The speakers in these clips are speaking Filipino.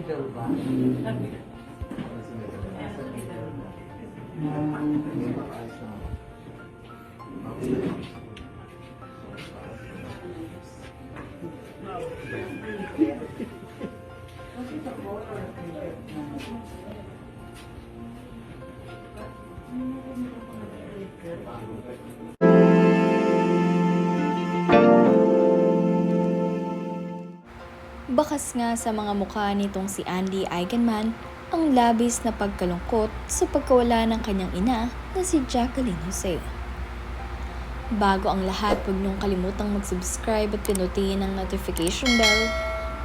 middle ba? Bakas nga sa mga mukha nitong si Andy Eigenman ang labis na pagkalungkot sa pagkawala ng kanyang ina na si Jacqueline Jose. Bago ang lahat, huwag niyong kalimutang mag-subscribe at pinutin ang notification bell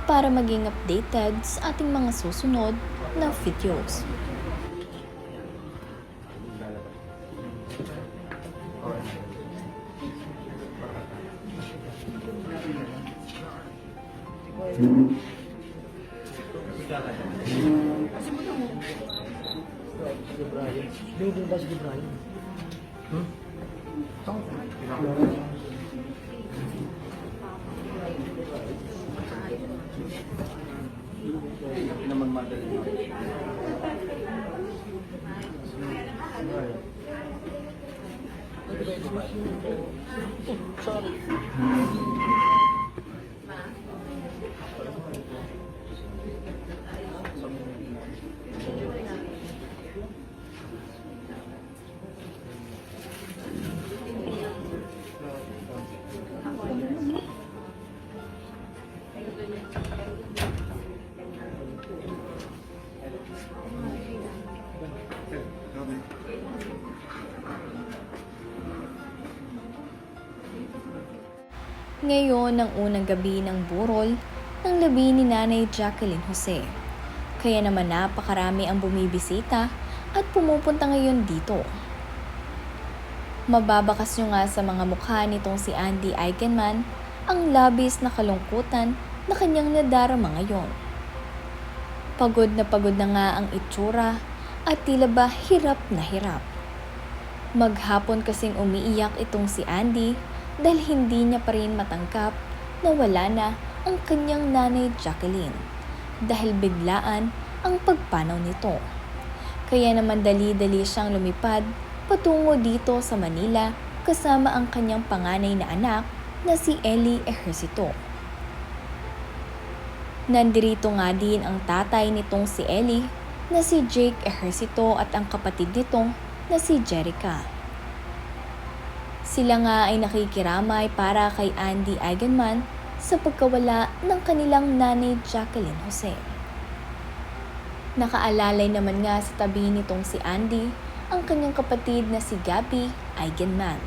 para maging updated sa ating mga susunod na videos. Hindi ba si Brian? Naman madali. Sorry. Ngayon ang unang gabi ng burol ng labi ni Nanay Jacqueline Jose. Kaya naman napakarami ang bumibisita at pumupunta ngayon dito. Mababakas nyo nga sa mga mukha nitong si Andy Eigenman ang labis na kalungkutan na kanyang nadarama ngayon. Pagod na nga ang itsura at tila ba hirap na hirap. Maghapon kasing umiiyak itong si Andy dahil hindi niya pa rin matanggap na wala na ang kanyang nanay Jacqueline dahil biglaan ang pagpanaw nito. Kaya naman dali-dali siyang lumipad patungo dito sa Manila kasama ang kanyang panganay na anak na si Ellie Ejercito. Nandirito nga din ang tatay nitong si Ellie na si Jake Ejercito at ang kapatid nito na si Jerica. Sila nga ay nakikiramay para kay Andy Eigenman sa pagkawala ng kanilang nanay Jacqueline Jose. Nakaalalay naman nga sa tabi nitong si Andy ang kanyang kapatid na si Gabby Eigenman.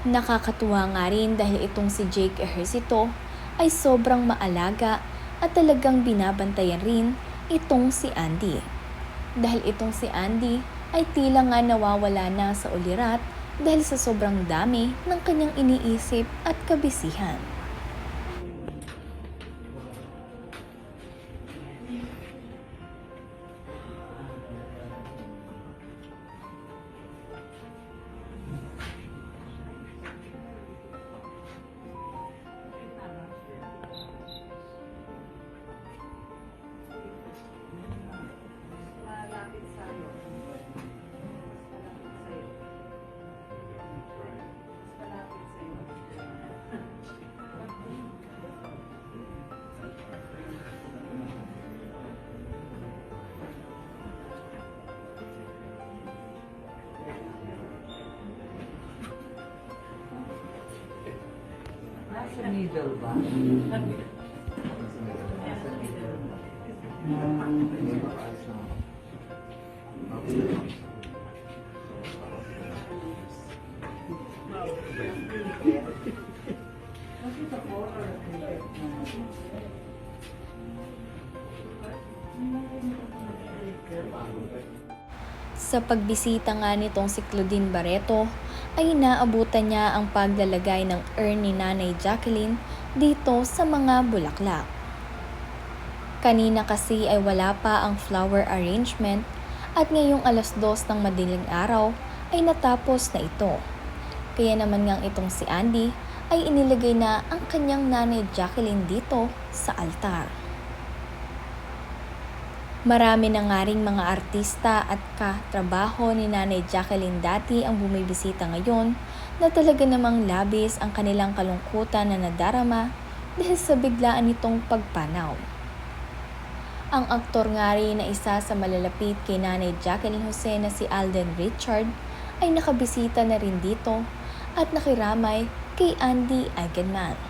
Nakakatuwa nga rin dahil itong si Jake Ejercito ay sobrang maalaga at talagang binabantayan rin itong si Andy. Dahil itong si Andy ay tila nga nawawala na sa ulirat dahil sa sobrang dami ng kanyang iniisip at kabisihan. Nasa middle ba? Sa pagbisita nga nitong si Claudine Barreto, ay naabutan niya ang paglalagay ng urn ni Nanay Jacqueline dito sa mga bulaklak. Kanina kasi ay wala pa ang flower arrangement at ngayong 2:00 ng madaling araw ay natapos na ito. Kaya naman ngang itong si Andy ay inilagay na ang kanyang Nanay Jacqueline dito sa altar. Marami na nga ring mga artista at katrabaho ni Nanay Jacqueline dati ang bumibisita ngayon na talaga namang labis ang kanilang kalungkutan na nadarama dahil sa biglaan nitong pagpanaw. Ang aktor nga rin na isa sa malalapit kay Nanay Jacqueline Jose na si Alden Richard ay nakabisita na rin dito at nakiramay kay Andy Eigenman.